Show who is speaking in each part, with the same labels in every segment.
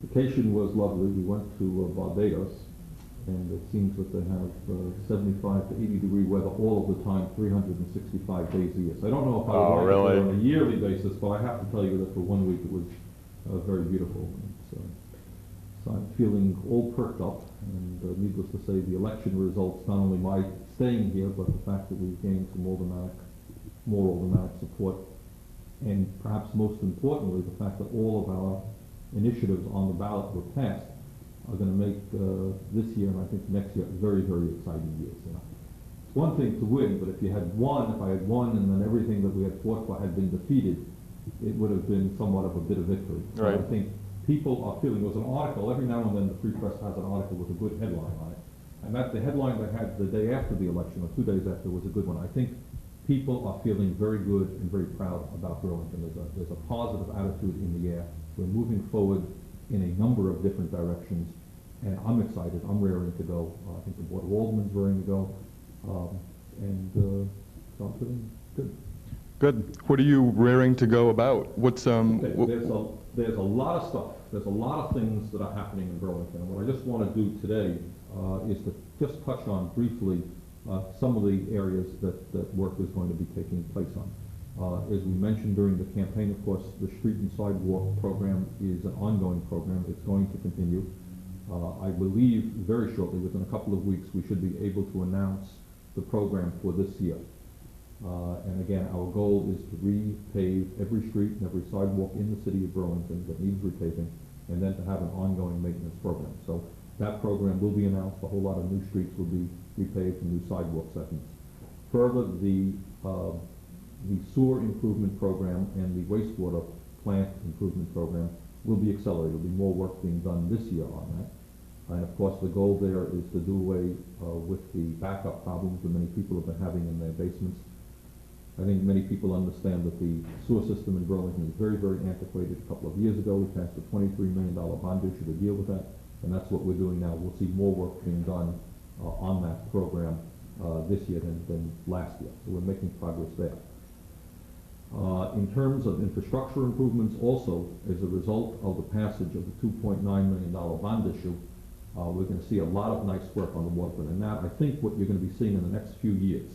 Speaker 1: Vacation was lovely. We went to Barbados, and it seems that they have 75 to 80 degree weather all of the time, 365 days a year. So I don't know if I would like it there on a yearly basis, but I have to tell you that for 1 week it was very beautiful. So I'm feeling all perked up, and needless to say, the election results, not only my staying here, but the fact that we've gained some more automatic support, and perhaps most importantly, the fact that all of our initiatives on the ballot were passed are going to make this year and I think next year very, very exciting years. It's one thing to win, but if I had won and then everything that we had fought for had been defeated, it would have been somewhat of a bitter victory. So
Speaker 2: right.
Speaker 1: I think people are feeling, there was an article, every now and then the Free Press has an article with a good headline on it, and that the headline they had the day after the election, or 2 days after, was a good one. I think people are feeling very good and very proud about Burlington. There's a positive attitude in the air. We're moving forward in a number of different directions, and I'm excited. I'm raring to go. I think the Board of Aldermen's raring to go, so I'm feeling good.
Speaker 2: Good. What are you raring to go about? What's
Speaker 1: Okay, there's a lot of stuff. There's a lot of things that are happening in Burlington, and what I just want to do today is to just touch on briefly some of the areas that work is going to be taking place on. As we mentioned during the campaign, of course, the Street and Sidewalk program is an ongoing program. It's going to continue. I believe very shortly, within a couple of weeks, we should be able to announce the program for this year. And again, our goal is to repave every street and every sidewalk in the city of Burlington that needs repaving, and then to have an ongoing maintenance program. So that program will be announced. A whole lot of new streets will be repaved and new sidewalk segments. Further, the sewer improvement program and the wastewater plant improvement program will be accelerated. There will be more work being done this year on that. And of course, the goal there is to do away with the backup problems that many people have been having in their basements. I think many people understand that the sewer system in Burlington is very, very antiquated. A couple of years ago, we passed a $23 million bond issue to deal with that, and that's what we're doing now. We'll see more work being done on that program this year than last year. So we're making progress there. In terms of infrastructure improvements, also as a result of the passage of the $2.9 million bond issue, we're going to see a lot of nice work on the waterfront. And that, I think, what you're going to be seeing in the next few years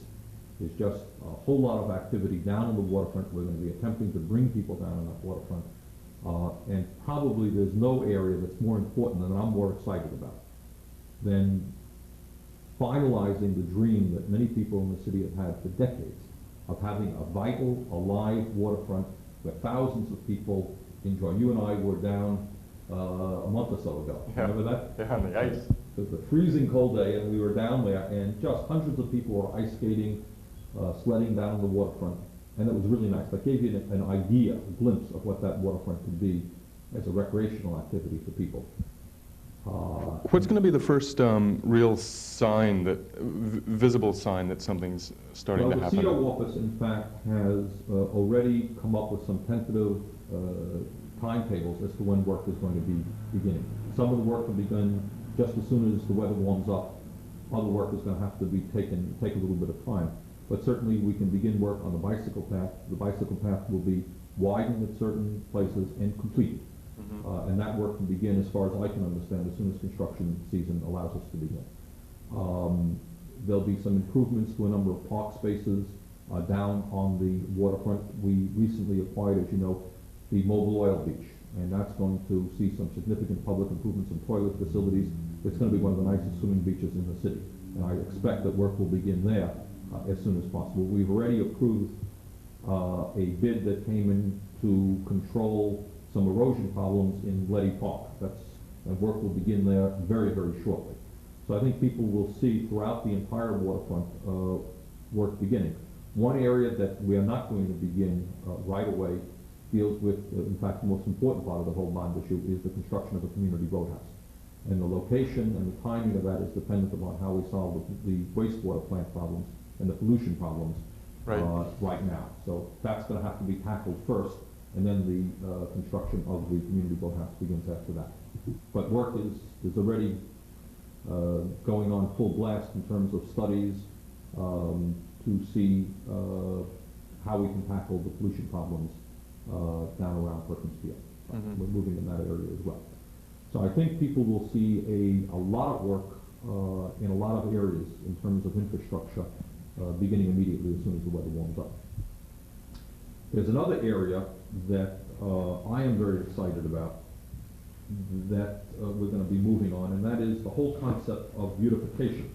Speaker 1: is just a whole lot of activity down on the waterfront. We're going to be attempting to bring people down on that waterfront. And probably there's no area that's more important and that I'm more excited about than finalizing the dream that many people in the city have had for decades of having a vital, alive waterfront where thousands of people enjoy. You and I were down a month or so ago.
Speaker 2: Yeah.
Speaker 1: Remember that?
Speaker 2: Yeah, on the ice.
Speaker 1: It was a freezing cold day, and we were down there, and just hundreds of people were ice skating, sledding down the waterfront, and it was really nice. That gave you an idea, a glimpse of what that waterfront could be as a recreational activity for people.
Speaker 2: What's going to be the first real sign, visible sign that something's starting to happen?
Speaker 1: The CEDO office, in fact, has already come up with some tentative timetables as to when work is going to be beginning. Some of the work will begin just as soon as the weather warms up. Other work is going to have to be take a little bit of time. But certainly we can begin work on the bicycle path. The bicycle path will be widened at certain places and completed. And that work can begin, as far as I can understand, as soon as construction season allows us to begin. There'll be some improvements to a number of park spaces down on the waterfront. We recently acquired, as you know, the Mobile Oil Beach, and that's going to see some significant public improvements in toilet facilities. It's going to be one of the nicest swimming beaches in the city, and I expect that work will begin there as soon as possible. We've already approved a bid that came in to control some erosion problems in Letty Park. And work will begin there very, very shortly. So I think people will see throughout the entire waterfront work beginning. One area that we are not going to begin right away deals with, in fact, the most important part of the whole bond issue is the construction of a community roadhouse. And the location and the timing of that is dependent upon how we solve the wastewater plant problems and the pollution problems right now. So that's going to have to be tackled first, and then the construction of the community boathouse begins after that. But work is already going on full blast in terms of studies to see how we can tackle the pollution problems down around Perkins Field. We're moving in that area as well. So I think people will see a lot of work in a lot of areas in terms of infrastructure beginning immediately as soon as the weather warms up. There's another area that I am very excited about that we're going to be moving on, and that is the whole concept of beautification.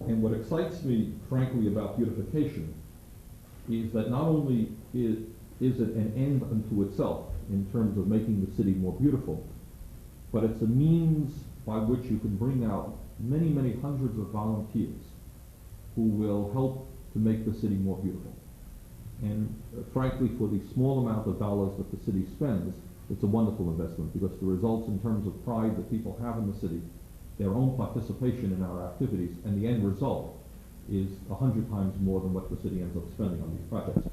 Speaker 1: And what excites me, frankly, about beautification is that not only is it an end unto itself in terms of making the city more beautiful, but it's a means by which you can bring out many, many hundreds of volunteers who will help to make the city more beautiful. And frankly, for the small amount of dollars that the city spends, it's a wonderful investment because the results in terms of pride that people have in the city, their own participation in our activities, and the end result is 100 times more than what the city ends up spending on these projects.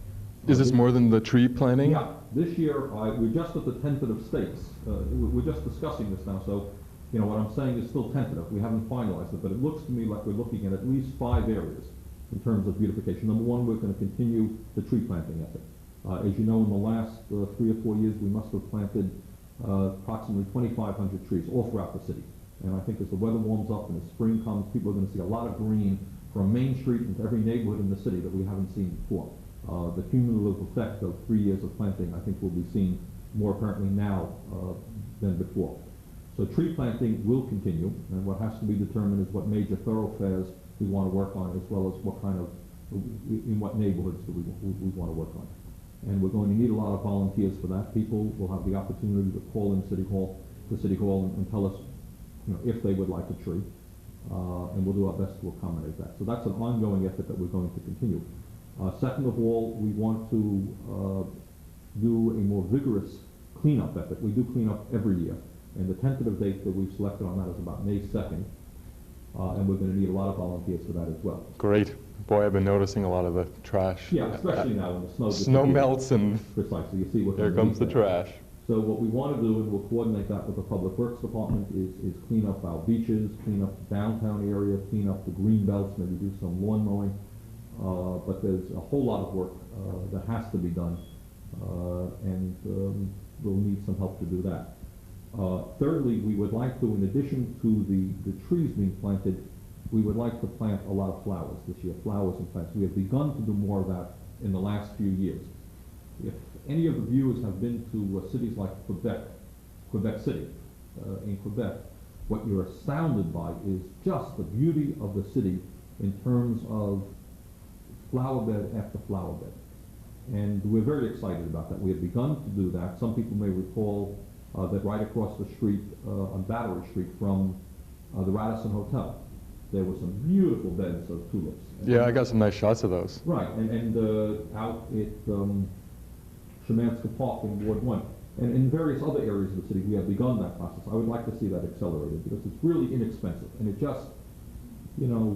Speaker 2: Is this more than the tree planting?
Speaker 1: Yeah. This year, we're just at the tentative states. We're just discussing this now, so you know what I'm saying is still tentative. We haven't finalized it, but it looks to me like we're looking at least 5 areas in terms of beautification. Number one, we're going to continue the tree planting effort. As you know, in the last 3 or 4 years, we must have planted approximately 2,500 trees all throughout the city. And I think as the weather warms up and the spring comes, people are going to see a lot of green from Main Street into every neighborhood in the city that we haven't seen before. The cumulative effect of 3 years of planting, I think, will be seen more apparently now than before. So tree planting will continue, and what has to be determined is what major thoroughfares we want to work on, as well as what kind of, in what neighborhoods do we want to work on. And we're going to need a lot of volunteers for that. People will have the opportunity to call in City Hall, and tell us, you know, if they would like a tree, and we'll do our best to accommodate that. So that's an ongoing effort that we're going to continue. Second of all, we want to do a more vigorous cleanup effort. We do cleanup every year, and the tentative date that we've selected on that is about May 2nd, and we're going to need a lot of volunteers for that as well.
Speaker 2: Great. Boy, I've been noticing a lot of the trash.
Speaker 1: Yeah, especially now when the snow
Speaker 2: Snow melts and
Speaker 1: precisely, you see what
Speaker 2: there comes the trash.
Speaker 1: So what we want to do, and we'll coordinate that with the Public Works Department, is clean up our beaches, clean up the downtown area, clean up the green belts, maybe do some lawn mowing. But there's a whole lot of work that has to be done, and we'll need some help to do that. Thirdly, we would like to, in addition to the trees being planted, we would like to plant a lot of flowers this year, flowers and plants. We have begun to do more of that in the last few years. If any of the viewers have been to cities like Quebec City, in Quebec, what you're astounded by is just the beauty of the city in terms of flower bed after flower bed. And we're very excited about that. We have begun to do that. Some people may recall that right across the street on Battery Street from the Radisson Hotel, there were some beautiful beds of tulips.
Speaker 2: Yeah, I got some nice shots of those.
Speaker 1: Right, and out at Szymanska Park in Ward 1. And in various other areas of the city, we have begun that process. I would like to see that accelerated because it's really inexpensive. And it just, you know,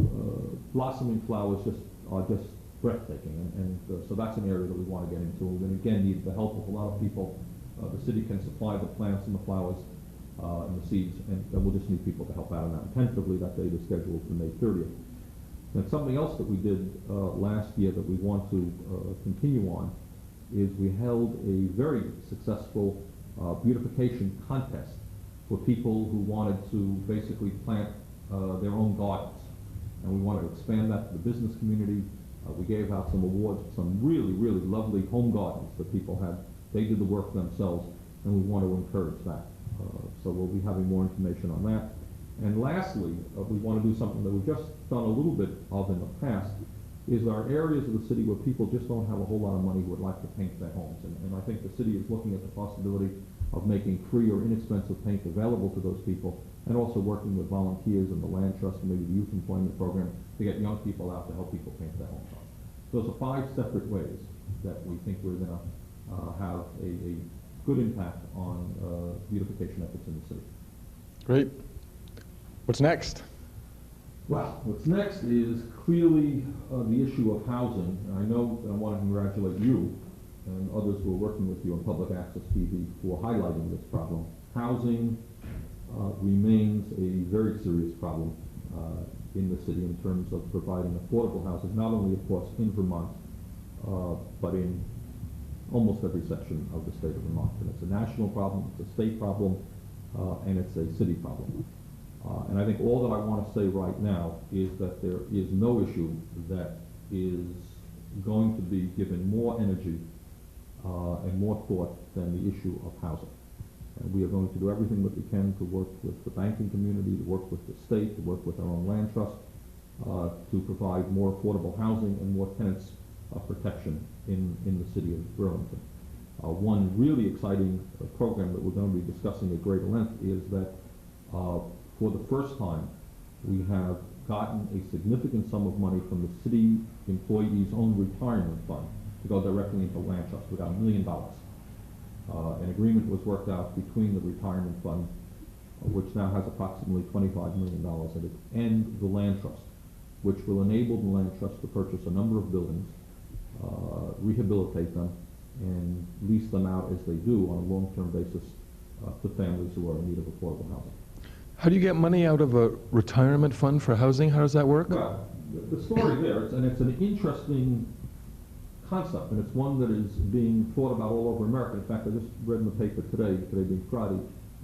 Speaker 1: blossoming flowers are just breathtaking. And so that's an area that we want to get into. We're going to, again, need the help of a lot of people. The city can supply the plants and the flowers and the seeds, and we'll just need people to help out on that. Tentatively, that date is scheduled for May 30th. And something else that we did last year that we want to continue on is we held a very successful beautification contest for people who wanted to basically plant their own gardens. And we wanted to expand that to the business community. We gave out some awards for some really, really lovely home gardens that people had. They did the work themselves, and we want to encourage that. So we'll be having more information on that. And lastly, we want to do something that we've just done a little bit of in the past, is there are areas of the city where people just don't have a whole lot of money who would like to paint their homes. And I think the city is looking at the possibility of making free or inexpensive paint available to those people, and also working with volunteers and the Land Trust and maybe the Youth Employment Program to get young people out to help people paint their homes on. Those are 5 separate ways that we think we're going to have a good impact on beautification efforts in the city.
Speaker 2: Great. What's next?
Speaker 1: Well, what's next is clearly the issue of housing. And I know that I want to congratulate you and others who are working with you on Public Access TV for highlighting this problem. Housing remains a very serious problem in the city in terms of providing affordable housing, not only, of course, in Vermont, but in almost every section of the state of Vermont. And it's a national problem, it's a state problem, and it's a city problem. And I think all that I want to say right now is that there is no issue that is going to be given more energy and more thought than the issue of housing. And we are going to do everything that we can to work with the banking community, to work with the state, to work with our own land trust, to provide more affordable housing and more tenants protection in the city of Burlington. One really exciting program that we're going to be discussing at greater length is that for the first time we have gotten a significant sum of money from the city employees' own retirement fund to go directly into land trust. We got $1 million. An agreement was worked out between the retirement fund, which now has approximately $25 million in it, and the land trust, which will enable the land trust to purchase a number of buildings, rehabilitate them, and lease them out as they do on a long-term basis to families who are in need of affordable housing.
Speaker 2: How do you get money out of a retirement fund for housing? How does that work?
Speaker 1: Well, the story there, it's an interesting concept, and it's one that is being thought about all over America. In fact, I just read in the paper today being Friday,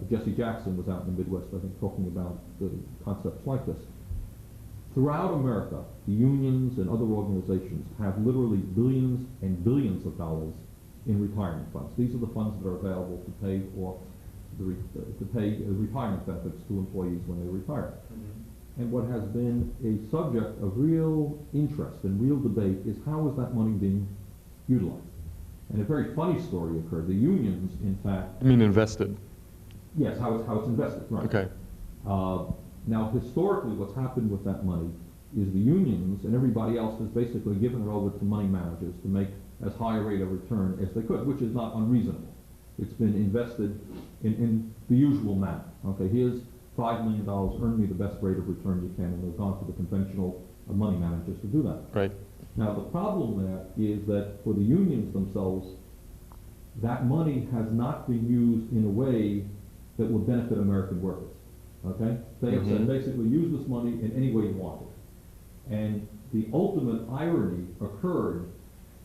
Speaker 1: Jesse Jackson was out in the Midwest, I think, talking about the concepts like this. Throughout America, the unions and other organizations have literally billions and billions of dollars in retirement funds. These are the funds that are available to pay off retirement benefits to employees when they retire. Mm-hmm. And what has been a subject of real interest and real debate is how is that money being utilized? And a very funny story occurred. The unions, in fact...
Speaker 2: I mean invested.
Speaker 1: Yes, how it's invested, right.
Speaker 2: Okay.
Speaker 1: Now, historically, what's happened with that money is the unions and everybody else has basically given it over to money managers to make as high a rate of return as they could, which is not unreasonable. It's been invested in the usual manner. Okay, here's $5 million, earn me the best rate of return you can, and they've gone to the conventional money managers to do that.
Speaker 2: Right.
Speaker 1: Now, the problem there is that for the unions themselves, that money has not been used in a way that will benefit American workers. Okay? They have said basically use this money in any way you want it. And the ultimate irony occurred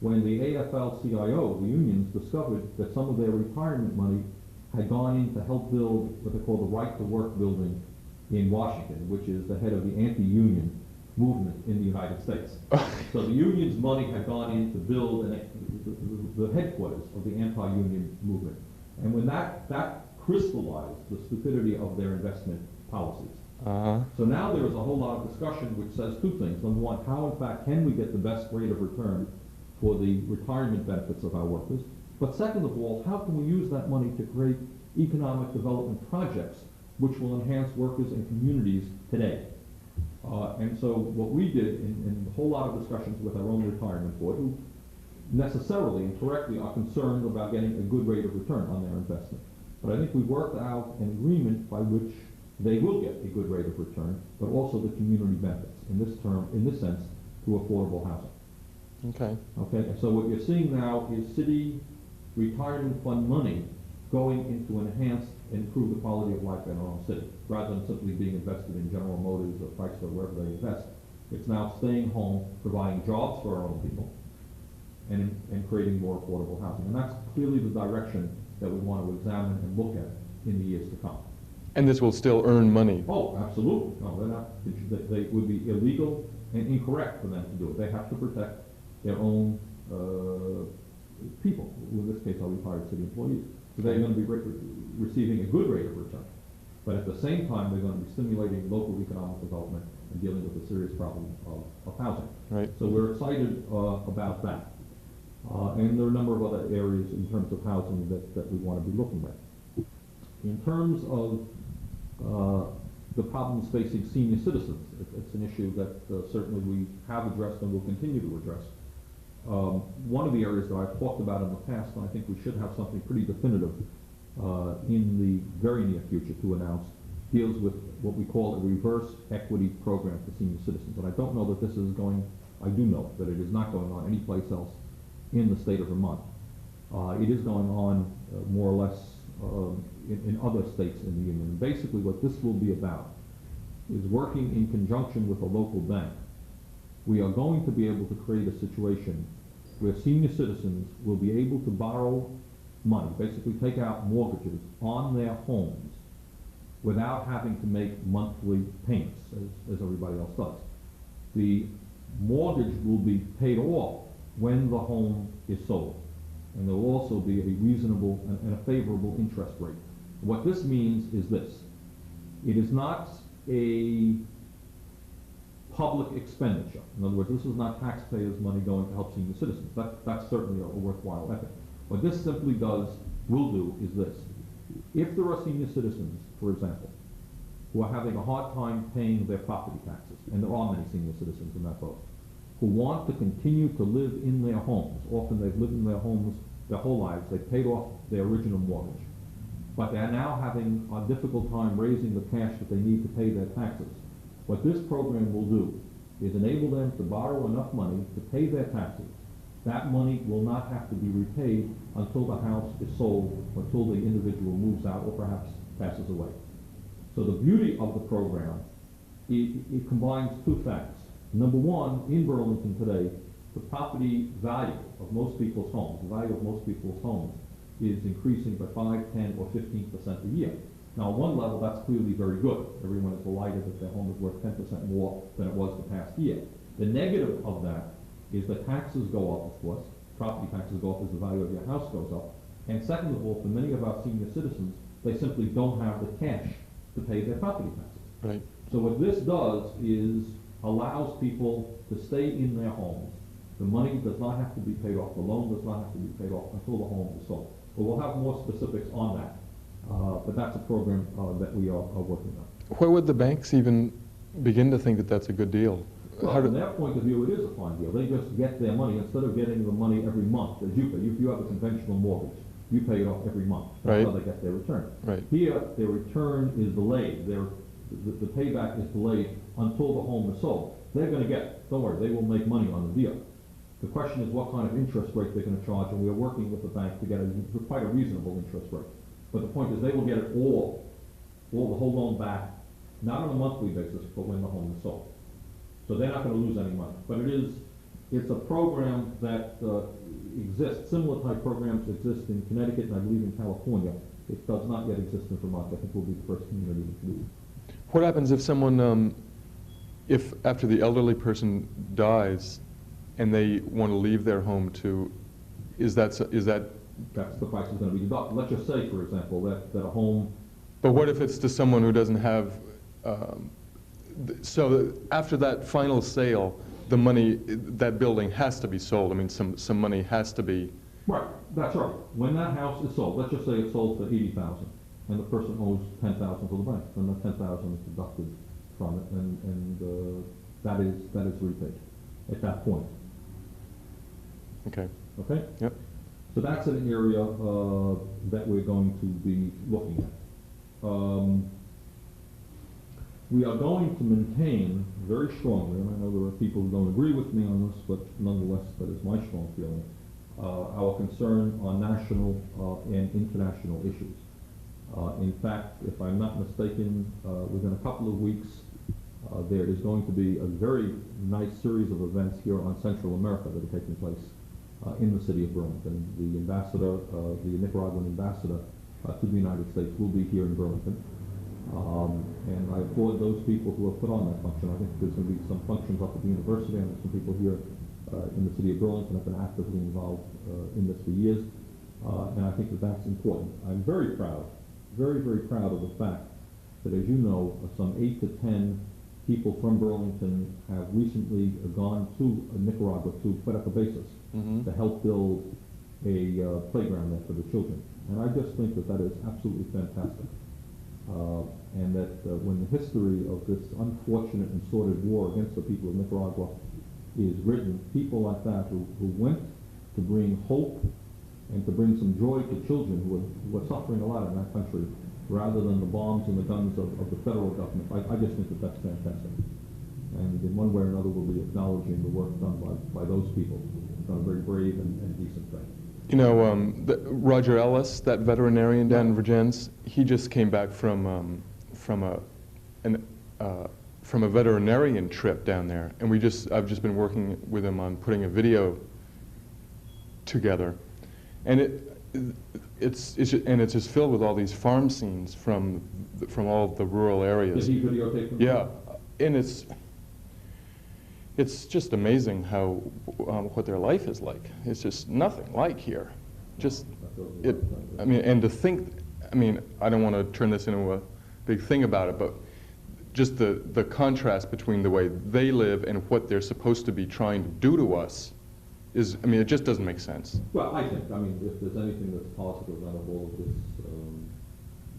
Speaker 1: when the AFL-CIO, the unions, discovered that some of their retirement money had gone in to help build what they call the Right to Work building in Washington, which is the head of the anti-union movement in the United States. So the union's money had gone in to build the headquarters of the anti-union movement. And when that crystallized the stupidity of their investment policies. So now there is a whole lot of discussion which says two things. Number one, how in fact can we get the best rate of return for the retirement benefits of our workers? But second of all, how can we use that money to create economic development projects which will enhance workers and communities today? And so what we did in a whole lot of discussions with our own retirement board, who necessarily and correctly are concerned about getting a good rate of return on their investment. But I think we worked out an agreement by which they will get a good rate of return, but also the community benefits, in this sense, through affordable housing.
Speaker 2: Okay.
Speaker 1: Okay, and so what you're seeing now is city retirement fund money going into enhance and improve the quality of life in our own city, rather than simply being invested in General Motors or Chrysler, wherever they invest. It's now staying home, providing jobs for our own people, and creating more affordable housing. And that's clearly the direction that we want to examine and look at in the years to come.
Speaker 2: And this will still earn money?
Speaker 1: Oh, absolutely. No, they're not. They would be illegal and incorrect for them to do it. They have to protect their own people, who in this case are retired city employees. So they're going to be receiving a good rate of return. But at the same time, they're going to be stimulating local economic development and dealing with the serious problem of housing.
Speaker 2: Right.
Speaker 1: So we're excited about that. And there are a number of other areas in terms of housing that we want to be looking at. In terms of the problems facing senior citizens, it's an issue that certainly we have addressed and will continue to address. One of the areas that I've talked about in the past, and I think we should have something pretty definitive in the very near future to announce, deals with what we call a reverse equity program for senior citizens. And I don't know that this is going, I do know that it is not going on anyplace else in the state of Vermont. It is going on more or less in other states in the union. And basically what this will be about is working in conjunction with a local bank. We are going to be able to create a situation where senior citizens will be able to borrow money, basically take out mortgages on their homes without having to make monthly payments, as everybody else does. The mortgage will be paid off when the home is sold, and there will also be a reasonable and a favorable interest rate. What this means is this: it is not a public expenditure. In other words, this is not taxpayers' money going to help senior citizens. That's certainly a worthwhile effort. What this simply will do is this: if there are senior citizens, for example, who are having a hard time paying their property taxes, and there are many senior citizens in that boat, who want to continue to live in their homes. Often they've lived in their homes their whole lives, they've paid off their original mortgage, but they're now having a difficult time raising the cash that they need to pay their taxes. What this program will do is enable them to borrow enough money to pay their taxes. That money will not have to be repaid until the house is sold, until the individual moves out or perhaps passes away. So the beauty of the program, it combines two facts. Number one, in Burlington today, the property value of most people's homes, the value of most people's homes, is increasing by 5, 10, or 15% a year. Now, on one level, that's clearly very good. Everyone is delighted that their home is worth 10% more than it was the past year. The negative of that is that taxes go up, of course. Property taxes go up as the value of your house goes up. And second of all, for many of our senior citizens, they simply don't have the cash to pay their property taxes.
Speaker 2: Right.
Speaker 1: So what this does is allows people to stay in their homes. The money does not have to be paid off. The loan does not have to be paid off until the home is sold. But we'll have more specifics on that. But that's a program that we are working on.
Speaker 2: Where would the banks even begin to think that that's a good deal?
Speaker 1: Well, from their point of view, it is a fine deal. They just get their money instead of getting the money every month, as you pay. If you have a conventional mortgage, you pay it off every month. That's
Speaker 2: Right.
Speaker 1: how they get their return.
Speaker 2: Right.
Speaker 1: Here, their return is delayed. The payback is delayed until the home is sold. They're going to get it. Don't worry, they will make money on the deal. The question is what kind of interest rate they're going to charge, and we are working with the bank to get quite a reasonable interest rate. But the point is they will get it all the whole loan back, not on a monthly basis, but when the home is sold. So they're not going to lose any money. But it's a program that exists. Similar type programs exist in Connecticut and I believe in California. It does not yet exist in Vermont. I think we'll be the first community to do it.
Speaker 2: What happens if someone, if after the elderly person dies and they want to leave their home to, is that
Speaker 1: That's the price is going to be deducted. Let's just say, for example, that a home.
Speaker 2: But what if it's to someone who doesn't have, so after that final sale, the money, that building has to be sold. I mean, some money has to be.
Speaker 1: Right, that's right. When that house is sold, let's just say it's sold for $80,000, and the person owes $10,000 to the bank, then the $10,000 is deducted from it, and that is repaid at that point.
Speaker 2: Okay.
Speaker 1: Okay?
Speaker 2: Yep.
Speaker 1: So that's an area that we're going to be looking at. We are going to maintain very strongly, and I know there are people who don't agree with me on this, but nonetheless, that is my strong feeling, our concern on national and international issues. In fact, if I'm not mistaken, within a couple of weeks, there is going to be a very nice series of events here on Central America that are taking place in the city of Burlington. The ambassador, the Nicaraguan ambassador to the United States will be here in Burlington. And I applaud those people who have put on that function. I think there's going to be some functions up at the university, and there's some people here in the city of Burlington have been actively involved in this for years. And I think that that's important. I'm very proud, very, very proud of the fact that, as you know, some 8 to 10 people from Burlington have recently gone to Nicaragua, to Puerto Cabezas, to help build a playground there for the children. And I just think that that is absolutely fantastic. And that when the history of this unfortunate and sordid war against the people of Nicaragua is written, people like that who went to bring hope and to bring some joy to children who are suffering a lot in that country, rather than the bombs and the guns of the federal government, I just think that that's fantastic. And in one way or another, we'll be acknowledging the work done by those people. It's done a very brave and decent thing.
Speaker 2: You know, Roger Ellis, that veterinarian down in Virgins, he just came back from a veterinarian trip down there, and I've just been working with him on putting a video together, and and it's just filled with all these farm scenes from all the rural areas.
Speaker 1: Did he videotape them?
Speaker 2: Yeah, and it's just amazing how what their life is like. It's just nothing like here. Just I mean, and to think, I mean, I don't want to turn this into a big thing about it, but just the contrast between the way they live and what they're supposed to be trying to do to us is, I mean, it just doesn't make sense.
Speaker 1: Well, I think, I mean, if there's anything that's positive out of all of this,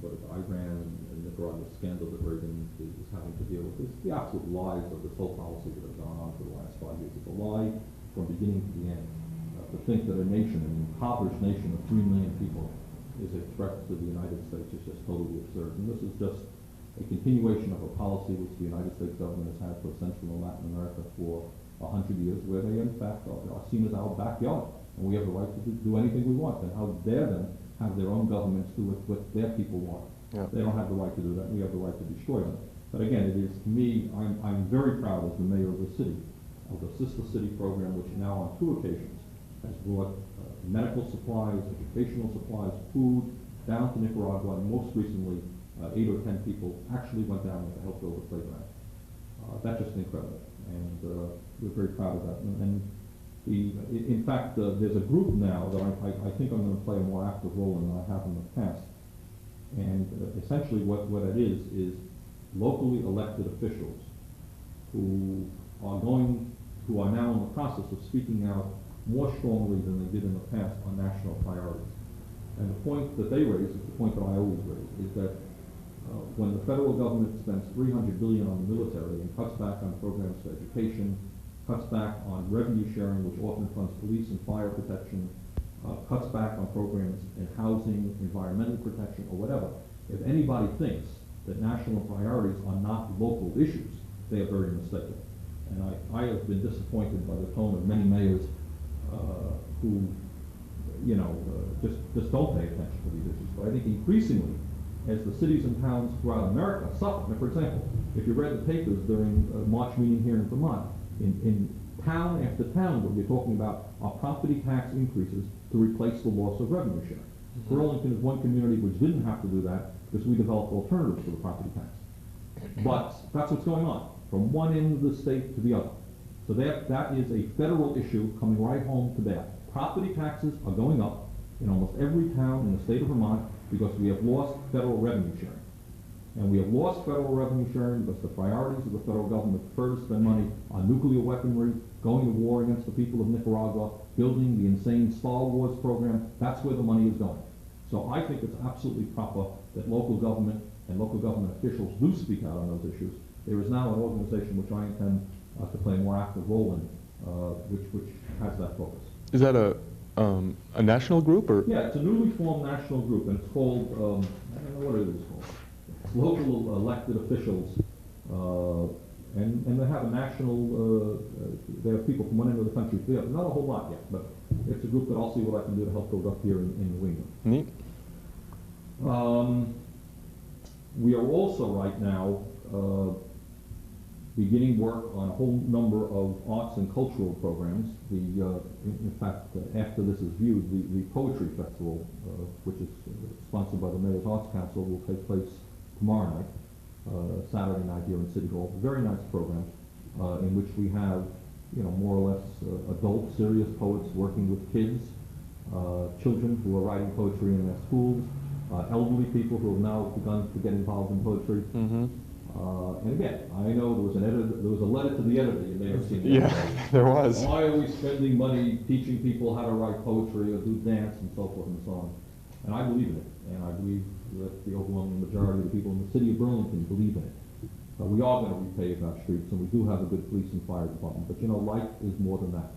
Speaker 1: what is Iran and Nicaragua scandal that Reagan is having to deal with, is the absolute lies of this whole policy that have gone on for the last 5 years. It's a lie from beginning to the end. To think that a nation, an impoverished nation of 3 million people, is a threat to the United States is just totally absurd. And this is just a continuation of a policy which the United States government has had for Central and Latin America for 100 years, where they in fact are seen as our backyard, and we have the right to do anything we want. And how dare them have their own governments do what their people want?
Speaker 2: Yeah.
Speaker 1: They don't have the right to do that. We have the right to destroy them. But again, it is, to me, I'm very proud as the mayor of the city, of the Sister City program, which now on 2 occasions has brought medical supplies, educational supplies, food down to Nicaragua, and most recently 8 or 10 people actually went down there to help build a playground. That's just incredible, and we're very proud of that. And in fact, there's a group now that I think I'm going to play a more active role in than I have in the past. And essentially what it is locally elected officials who are now in the process of speaking out more strongly than they did in the past on national priorities. And the point that they raise is the point that I always raise, is that when the federal government spends $300 billion on the military and cuts back on programs for education, cuts back on revenue sharing, which often funds police and fire protection, cuts back on programs in housing, environmental protection, or whatever, if anybody thinks that national priorities are not local issues, they are very mistaken. And I have been disappointed by the tone of many mayors who, you know, just don't pay attention to these issues. But I think increasingly, as the cities and towns throughout America suffer, now, for example, if you read the papers during a March meeting here in Vermont, in town after town, where you're talking about our property tax increases to replace the loss of revenue sharing. Mm-hmm. Burlington is one community which didn't have to do that because we developed alternatives to the property tax. But that's what's going on, from one end of the state to the other. So that is a federal issue coming right home to bear. Property taxes are going up in almost every town in the state of Vermont because we have lost federal revenue sharing. And we have lost federal revenue sharing because the priorities of the federal government prefer to spend money on nuclear weaponry, going to war against the people of Nicaragua, building the insane Star Wars program. That's where the money is going. So I think it's absolutely proper that local government and local government officials do speak out on those issues. There is now an organization which I intend to play a more active role in, which has that focus.
Speaker 2: Is that a national group, or?
Speaker 1: Yeah, it's a newly formed national group, and it's called, I don't know what it is called. It's local elected officials, and they have a national, they have people from one end of the country to the other. Not a whole lot yet, but it's a group that I'll see what I can do to help build up here in New England.
Speaker 2: Neat.
Speaker 1: We are also right now beginning work on a whole number of arts and cultural programs. In fact, after this is viewed, the Poetry Festival, which is sponsored by the Mayor's Arts Council, will take place tomorrow night, Saturday night here in City Hall. Very nice program in which we have, you know, more or less adult, serious poets working with kids, children who are writing poetry in their schools, elderly people who have now begun to get involved in poetry. Mm-hmm. And again, I know there was a letter to the editor, you may have seen that.
Speaker 2: Yeah, there was.
Speaker 1: Why are we spending money teaching people how to write poetry or do dance and so forth and so on? And I believe in it, and I believe that the overwhelming majority of the people in the city of Burlington believe in it. We are going to repave our streets, and we do have a good police and fire department, but you know, life is more than that.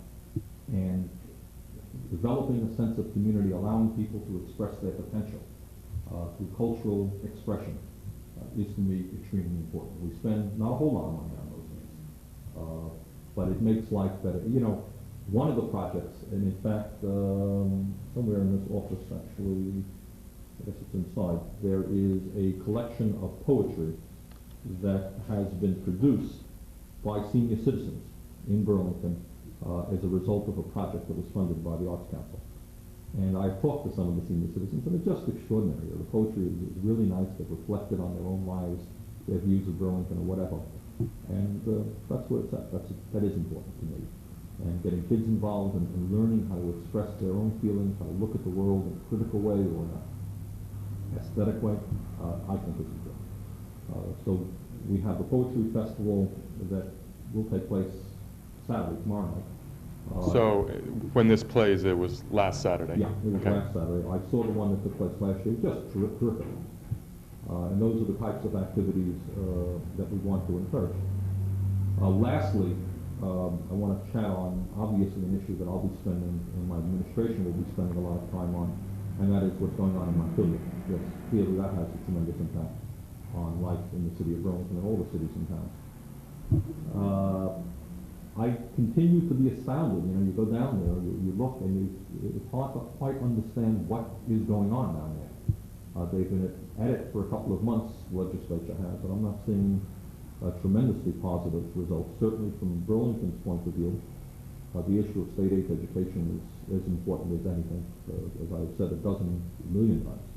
Speaker 1: And developing a sense of community, allowing people to express their potential through cultural expression is to me extremely important. We spend not a whole lot of money on those things, but it makes life better. You know, one of the projects, and in fact, somewhere in this office actually, I guess it's inside, there is a collection of poetry that has been produced by senior citizens in Burlington as a result of a project that was funded by the Arts Council. And I've talked to some of the senior citizens, and it's just extraordinary. The poetry is really nice. They've reflected on their own lives, their views of Burlington or whatever. And that's where it's at. That is important to me. And getting kids involved and learning how to express their own feelings, how to look at the world in a critical way or in an aesthetic way, I think is important. So we have the Poetry Festival that will take place Saturday, tomorrow night.
Speaker 2: So when this plays, it was last Saturday?
Speaker 1: Yeah, it was
Speaker 2: Okay.
Speaker 1: last Saturday. I saw the one that took place last year. It was just terrific. And those are the types of activities that we want to encourage. Lastly, I want to chat on, obviously, an issue that I'll be spending, and my administration will be spending a lot of time on, and that is what's going on in Montpelier. Yes, clearly that has a tremendous impact on life in the city of Burlington and all the cities and towns. I continue to be astounded. You know, you go down there, you look, and it's hard to quite understand what is going on down there. They've been at it for a couple of months, the legislature has, but I'm not seeing tremendously positive results. Certainly from Burlington's point of view, the issue of state aid education is as important as anything, as I've said a million times.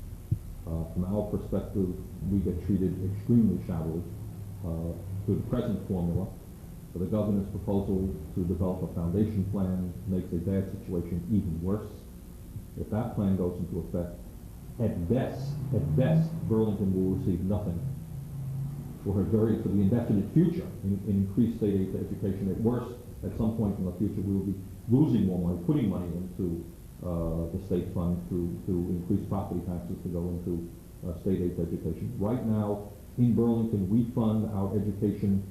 Speaker 1: From our perspective, we get treated extremely shabbily through the present formula. The governor's proposal to develop a foundation plan makes a bad situation even worse. If that plan goes into effect, at best, Burlington will receive nothing for the indefinite future in increased state aid to education. At worst, at some point in the future, we will be losing more money, putting money into the state fund to increase property taxes to go into state aid to education. Right now, in Burlington, we fund our education,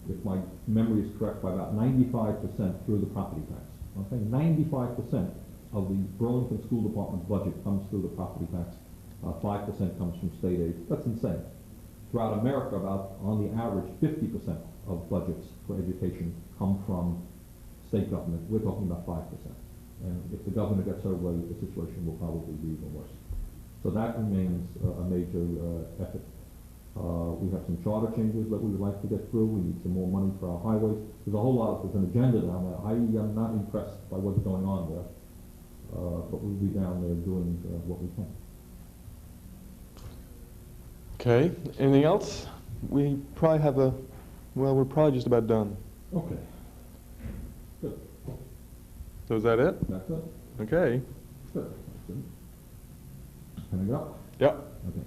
Speaker 1: if my memory is correct, by about 95% through the property tax. Okay, 95% of the Burlington School Department's budget comes through the property tax. 5% comes from state aid. That's insane. Throughout America, about on the average, 50% of budgets for education come from state government. We're talking about 5%. And if the governor gets her way, the situation will probably be even worse. So that remains a major effort. We have some charter changes that we would like to get through. We need some more money for our highways. There's an agenda down there. I am not impressed by what's going on there, but we'll be down there doing what we can.
Speaker 2: Okay, anything else? We probably have we're probably just about done.
Speaker 1: Okay. Good.
Speaker 2: So is that it?
Speaker 1: That's it.
Speaker 2: Okay.
Speaker 1: Good. That's it. Can I go?
Speaker 2: Yep.
Speaker 1: Okay.